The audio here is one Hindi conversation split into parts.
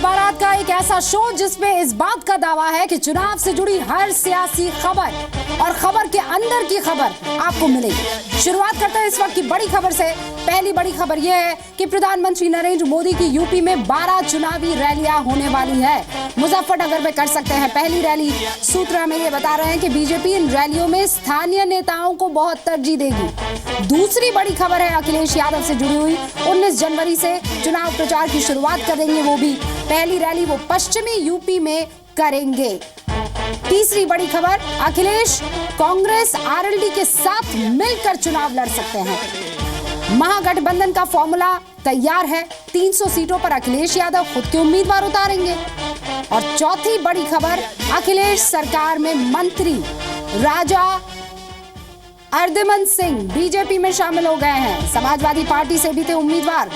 बारात का एक ऐसा शो जिसमें इस बात का दावा है कि चुनाव से जुड़ी हर सियासी खबर और खबर के अंदर की खबर आपको मिलेगी। शुरुआत करते हैं इस वक्त की बड़ी खबर से। पहली बड़ी खबर यह है कि प्रधानमंत्री नरेंद्र मोदी की यूपी में 12 चुनावी रैलियां होने वाली है। मुजफ्फरनगर में कर सकते हैं पहली रैली। सूत्र हमें ये बता रहे हैं कि बीजेपी इन रैलियों में स्थानीय नेताओं को बहुत तरजीह देगी। दूसरी बड़ी खबर है अखिलेश यादव से जुड़ी हुई। 19 जनवरी से चुनाव प्रचार की शुरुआत करेंगे वो भी। पहली रैली वो पश्चिमी यूपी में करेंगे। तीसरी बड़ी खबर, अखिलेश कांग्रेस आरएलडी के साथ मिलकर चुनाव लड़ सकते हैं। महागठबंधन का फॉर्मूला तैयार है। 300 सीटों पर अखिलेश यादव खुद के उम्मीदवार उतारेंगे। और चौथी बड़ी खबर, अखिलेश सरकार में मंत्री राजा अर्धमन सिंह बीजेपी में शामिल हो गए हैं। समाजवादी पार्टी से भी थे उम्मीदवार।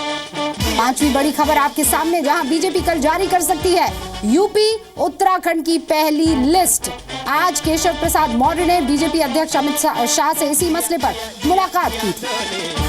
पांचवी बड़ी खबर आपके सामने, जहां बीजेपी कल जारी कर सकती है यूपी उत्तराखंड की पहली लिस्ट। आज केशव प्रसाद मौर्य ने बीजेपी अध्यक्ष अमित शाह से इसी मसले पर मुलाकात की थी।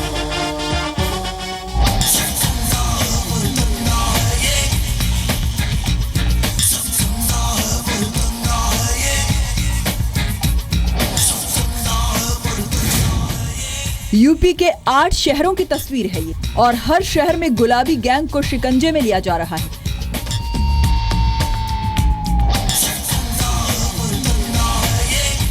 यूपी के 8 शहरों की तस्वीर है ये, और हर शहर में गुलाबी गैंग को शिकंजे में लिया जा रहा है।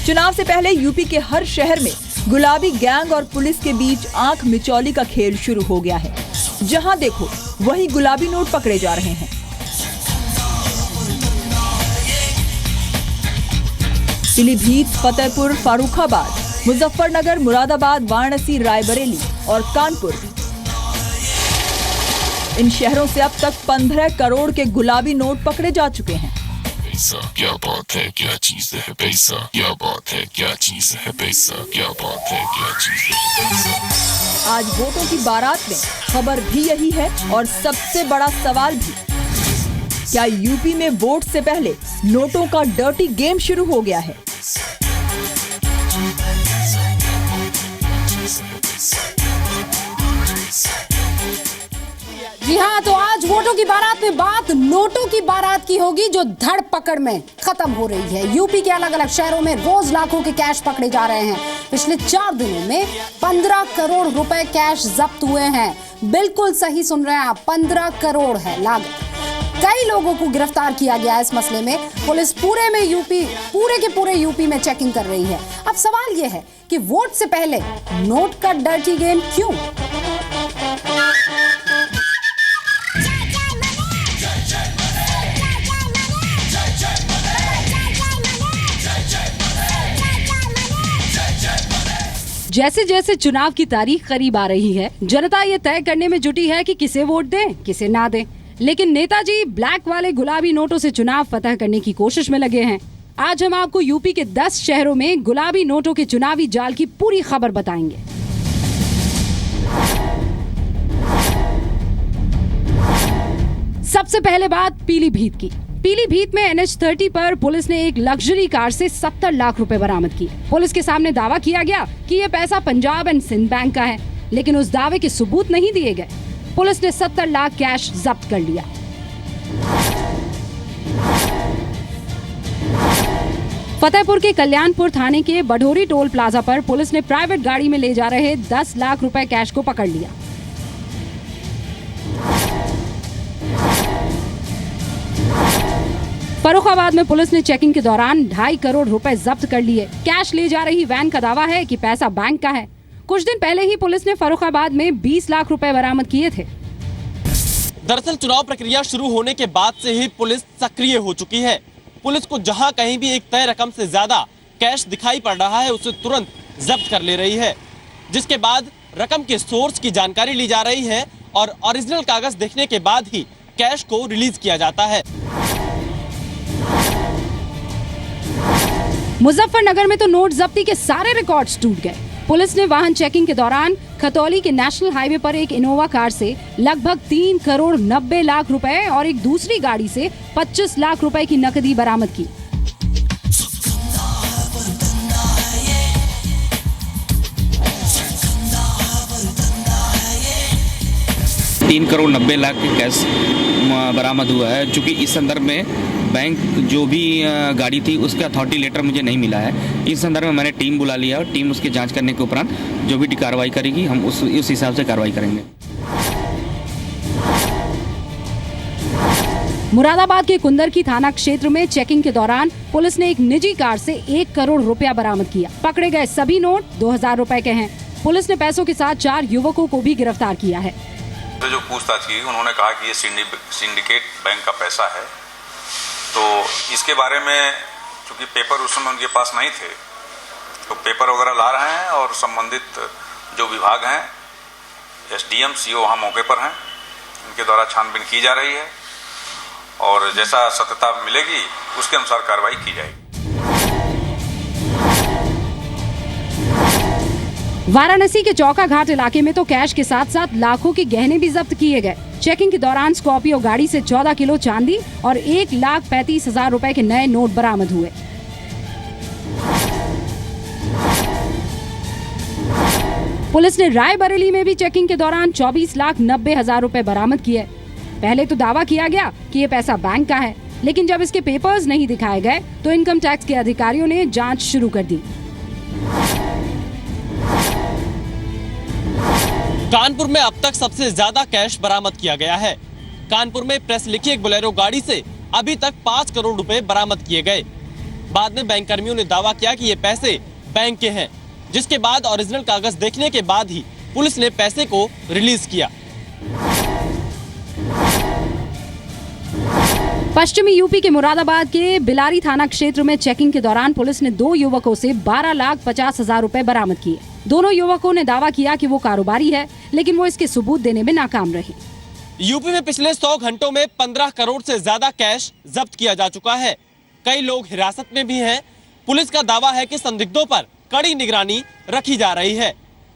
चुनाव से पहले यूपी के हर शहर में गुलाबी गैंग और पुलिस के बीच आंख मिचौली का खेल शुरू हो गया है। जहां देखो वही गुलाबी नोट पकड़े जा रहे हैं। पीलीभीत, फतेहपुर, फर्रुखाबाद, मुजफ्फरनगर, मुरादाबाद, वाराणसी, रायबरेली और कानपुर, इन शहरों से अब तक 15 करोड़ के गुलाबी नोट पकड़े जा चुके हैं। पैसा क्या बात है, क्या चीज है पैसा, क्या बात है, क्या चीज है पैसा, क्या बात है, क्या चीज है पैसा। आज वोटों की बारात में खबर भी यही है और सबसे बड़ा सवाल भी, क्या यूपी में वोट से पहले नोटों का डर्टी गेम शुरू हो गया है? जी हाँ, तो आज वोटों की बारात में बात नोटों की बारात की होगी जो धड़ पकड़ में खत्म हो रही है। यूपी के अलग अलग शहरों में रोज लाखों के कैश पकड़े जा रहे हैं। पिछले 4 दिनों में 15 करोड़ रुपए कैश जब्त हुए हैं। बिल्कुल सही सुन रहे हैं आप, 15 करोड़ है लागत। कई लोगों को गिरफ्तार किया गया है इस मसले में। पुलिस पूरे के पूरे यूपी में चेकिंग कर रही है। अब सवाल यह है कि वोट से पहले नोट का डर्टी गेम क्यों? जैसे जैसे चुनाव की तारीख करीब आ रही है, जनता ये तय करने में जुटी है कि किसे वोट दें, किसे ना दें। लेकिन नेताजी ब्लैक वाले गुलाबी नोटों से चुनाव फतह करने की कोशिश में लगे हैं। आज हम आपको यूपी के 10 शहरों में गुलाबी नोटों के चुनावी जाल की पूरी खबर बताएंगे। सबसे पहले बात पीलीभीत की। पीलीभीत में NH30 पर पुलिस ने एक लग्जरी कार से 70 लाख रुपए बरामद किए। पुलिस के सामने दावा किया गया कि यह पैसा पंजाब एंड सिंध बैंक का है, लेकिन उस दावे के सबूत नहीं दिए गए। पुलिस ने 70 लाख कैश जब्त कर लिया। फतेहपुर के कल्याणपुर थाने के बढोरी टोल प्लाजा पर पुलिस ने प्राइवेट गाड़ी में ले जा रहे 10 लाख रुपए कैश को पकड़ लिया। फर्रुखाबाद में पुलिस ने चेकिंग के दौरान 2.5 करोड़ रुपए जब्त कर लिए। कैश ले जा रही वैन का दावा है कि पैसा बैंक का है। कुछ दिन पहले ही पुलिस ने फर्रुखाबाद में 20 लाख रुपए बरामद किए थे। दरअसल चुनाव प्रक्रिया शुरू होने के बाद से ही पुलिस सक्रिय हो चुकी है। पुलिस को जहां कहीं भी एक तय रकम से ज्यादा कैश दिखाई पड़ रहा है, उसे तुरंत जब्त कर ले रही है, जिसके बाद रकम के सोर्स की जानकारी ली जा रही है और ओरिजिनल कागज देखने के बाद ही कैश को रिलीज किया जाता है। मुजफ्फरनगर में तो नोट जब्ती के सारे रिकॉर्ड्स टूट गए। पुलिस ने वाहन चेकिंग के दौरान खतौली के नेशनल हाईवे पर एक इनोवा कार से लगभग 3 करोड़ 90 लाख रुपए और एक दूसरी गाड़ी से 25 लाख रुपए की नकदी बरामद की। 3 करोड़ 90 लाख के कैश बरामद हुआ है। चूँकि इस संदर्भ में बैंक जो भी गाड़ी थी उसका अथॉरिटी लेटर मुझे नहीं मिला है। इस संदर्भ में मैंने टीम बुला लिया और टीम उसकी जांच करने के उपरांत जो भी कार्रवाई करेगी हम उस हिसाब से कार्रवाई करेंगे। मुरादाबाद के कुंदरकी थाना क्षेत्र में चेकिंग के दौरान पुलिस ने एक निजी कार से 1 करोड़ रुपया बरामद किया। पकड़े गए सभी नोट 2000 रुपए के हैं। पुलिस ने पैसों के साथ 4 युवकों को भी गिरफ्तार किया है। तो जो पूछताछ की उन्होंने कहा कि ये सिंडिकेट बैंक का पैसा है। तो इसके बारे में चूंकि पेपर उस समय उनके पास नहीं थे तो पेपर वगैरह ला रहे हैं और संबंधित जो विभाग हैं एसडीएम सीओ वहाँ मौके पर हैं, इनके द्वारा छानबीन की जा रही है और जैसा सत्यता मिलेगी उसके अनुसार कार्रवाई की जाएगी। वाराणसी के चौका घाट इलाके में तो कैश के साथ साथ लाखों के गहने भी जब्त किए गए। चेकिंग के दौरान स्कॉर्पियो गाड़ी से 14 किलो चांदी और 1,35,000 रुपए के नए नोट बरामद हुए। पुलिस ने रायबरेली में भी चेकिंग के दौरान 24,90,000 रुपए बरामद किए। पहले तो दावा किया गया कि ये पैसा बैंक का है, लेकिन जब इसके पेपर्स नहीं दिखाए गए तो इनकम टैक्स के अधिकारियों ने जांच शुरू कर दी। कानपुर में अब तक सबसे ज्यादा कैश बरामद किया गया है। कानपुर में प्रेस लिखी एक बोलेरो गाड़ी से अभी तक 5 करोड़ रुपए बरामद किए गए। बाद में बैंक कर्मियों ने दावा किया कि ये पैसे बैंक के हैं, जिसके बाद ओरिजिनल कागज देखने के बाद ही पुलिस ने पैसे को रिलीज किया। पश्चिमी यूपी के मुरादाबाद के बिलारी थाना क्षेत्र में चेकिंग के दौरान पुलिस ने 2 युवकों से 12,50,000 रुपए बरामद किए। दोनों युवकों ने दावा किया कि वो कारोबारी है, लेकिन वो इसके सबूत देने में नाकाम रहे। यूपी में पिछले 100 घंटों में 15 करोड़ से ज्यादा कैश जब्त किया जा चुका है। कई लोग हिरासत में भी हैं। पुलिस का दावा है कि संदिग्धों पर कड़ी निगरानी रखी जा रही है,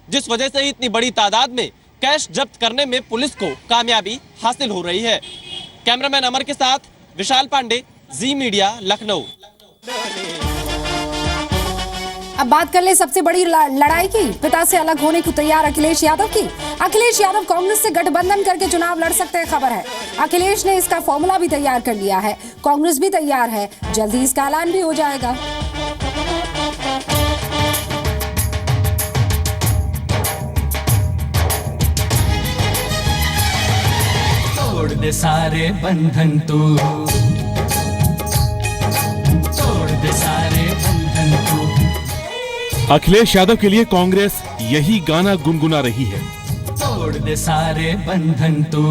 जिस वजह से इतनी बड़ी तादाद में कैश जब्त करने में पुलिस को कामयाबी हासिल हो रही है। कैमरामैन अमर के साथ विशाल पांडे, जी मीडिया, लखनऊ। अब बात कर ले सबसे बड़ी लड़ाई की। पिता से अलग होने को तैयार अखिलेश यादव की। अखिलेश यादव कांग्रेस से गठबंधन करके चुनाव लड़ सकते हैं, खबर है। अखिलेश ने इसका फॉर्मूला भी तैयार कर लिया है। कांग्रेस भी तैयार है, जल्दी इसका ऐलान भी हो जाएगा। तोड़ दे सारे बंधन तू, तोड़ दे सारे बंधन तू। अखिलेश यादव के लिए कांग्रेस यही गाना गुनगुना रही है। तोड़ दे सारे बंधन तू,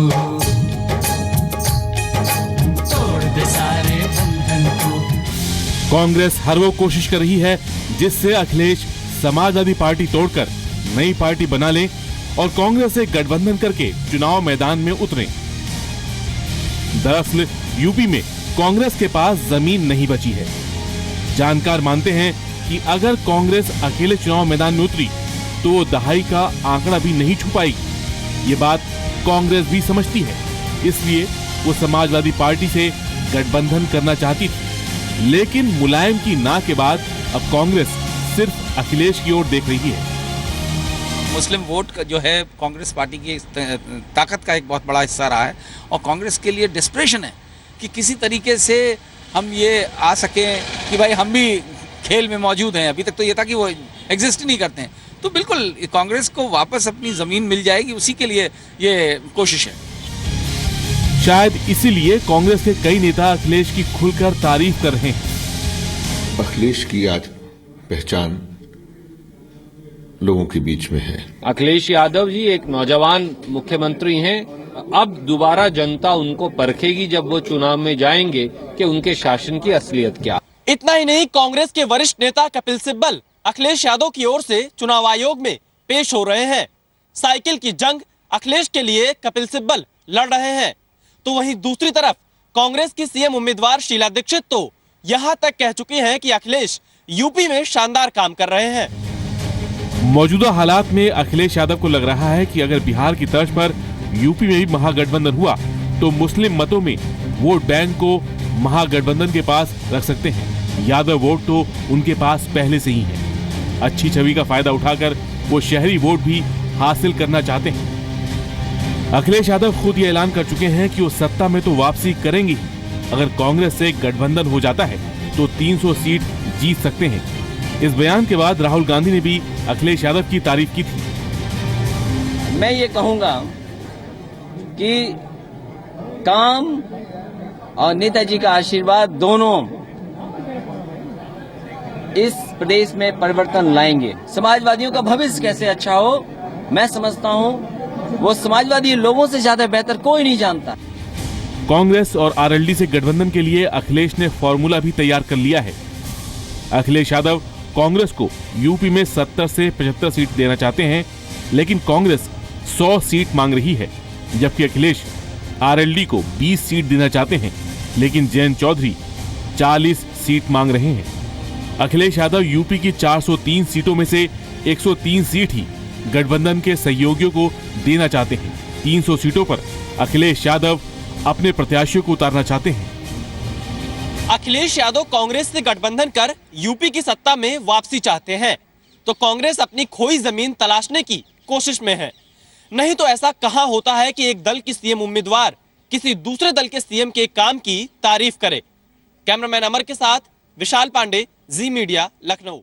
तोड़ दे सारे बंधन तू। कांग्रेस हर वो कोशिश कर रही है जिससे अखिलेश समाजवादी पार्टी तोड़कर नई पार्टी बना ले और कांग्रेस से गठबंधन करके चुनाव मैदान में उतरे। दरअसल यूपी में कांग्रेस के पास जमीन नहीं बची है। जानकार मानते हैं कि अगर कांग्रेस अकेले चुनाव मैदान में उतरी तो वो दहाई का आंकड़ा भी नहीं छू पाएगी। ये बात कांग्रेस भी समझती है, इसलिए वो समाजवादी पार्टी से गठबंधन करना चाहती थी। लेकिन मुलायम की ना के बाद अब कांग्रेस सिर्फ अखिलेश की ओर देख रही है। मुस्लिम वोट जो है कांग्रेस पार्टी की ताकत का एक बहुत बड़ा हिस्सा रहा है और कांग्रेस के लिए डिस्परेशन है कि किसी तरीके से हम ये आ सकें कि भाई हम भी खेल में मौजूद हैं। अभी तक तो ये था कि वो एग्जिस्ट ही नहीं करते हैं। तो बिल्कुल कांग्रेस को वापस अपनी जमीन मिल जाएगी, उसी के लिए ये कोशिश है। शायद इसीलिए कांग्रेस के कई नेता अखिलेश की खुलकर तारीफ कर रहे हैं। अखिलेश की आज पहचान लोगों के बीच में है। अखिलेश यादव जी एक नौजवान मुख्यमंत्री हैं। अब दोबारा जनता उनको परखेगी जब वो चुनाव में जाएंगे कि उनके शासन की असलियत क्या। इतना ही नहीं, कांग्रेस के वरिष्ठ नेता कपिल सिब्बल अखिलेश यादव की ओर से चुनाव आयोग में पेश हो रहे हैं। साइकिल की जंग अखिलेश के लिए कपिल सिब्बल लड़ रहे हैं। तो वहीं दूसरी तरफ कांग्रेस की सीएम उम्मीदवार शीला दीक्षित तो यहां तक कह चुकी हैं कि अखिलेश यूपी में शानदार काम कर रहे हैं। मौजूदा हालात में अखिलेश यादव को लग रहा है कि अगर बिहार की तर्ज पर यूपी में भी महागठबंधन हुआ तो मुस्लिम मतों में वोट बैंक को महागठबंधन के पास रख सकते हैं। यादव वोट तो उनके पास पहले से ही है। अच्छी छवि का फायदा उठाकर वो शहरी वोट भी हासिल करना चाहते हैं। अखिलेश यादव खुद ये ऐलान कर चुके हैं कि वो सत्ता में तो वापसी करेंगे ही। अगर कांग्रेस से गठबंधन हो जाता है तो 300 सीट जीत सकते हैं। इस बयान के बाद राहुल गांधी ने भी अखिलेश यादव की तारीफ की थी। मैं ये कहूंगा कि काम और नेताजी का आशीर्वाद दोनों इस प्रदेश में परिवर्तन लाएंगे। समाजवादियों का भविष्य कैसे अच्छा हो, मैं समझता हूं वो समाजवादी लोगों से ज्यादा बेहतर कोई नहीं जानता। कांग्रेस और आरएलडी से गठबंधन के लिए अखिलेश ने फॉर्मूला भी तैयार कर लिया है। अखिलेश यादव कांग्रेस को यूपी में 70 से 75 सीट देना चाहते हैं, लेकिन कांग्रेस 100 सीट मांग रही है, जबकि अखिलेश आरएलडी को 20 सीट देना चाहते हैं, लेकिन जयंत चौधरी 40 सीट मांग रहे हैं। अखिलेश यादव यूपी की 403 सीटों में से 103 सीट ही गठबंधन के सहयोगियों को देना चाहते हैं। 300 सीटों पर अखिलेश यादव अपने प्रत्याशियों को उतारना चाहते हैं। अखिलेश यादव कांग्रेस से गठबंधन कर यूपी की सत्ता में वापसी चाहते हैं, तो कांग्रेस अपनी खोई जमीन तलाशने की कोशिश में है। नहीं तो ऐसा कहां होता है कि एक दल की सीएम उम्मीदवार किसी दूसरे दल के सीएम के काम की तारीफ करे। कैमरामैन अमर के साथ विशाल पांडे, जी मीडिया, लखनऊ।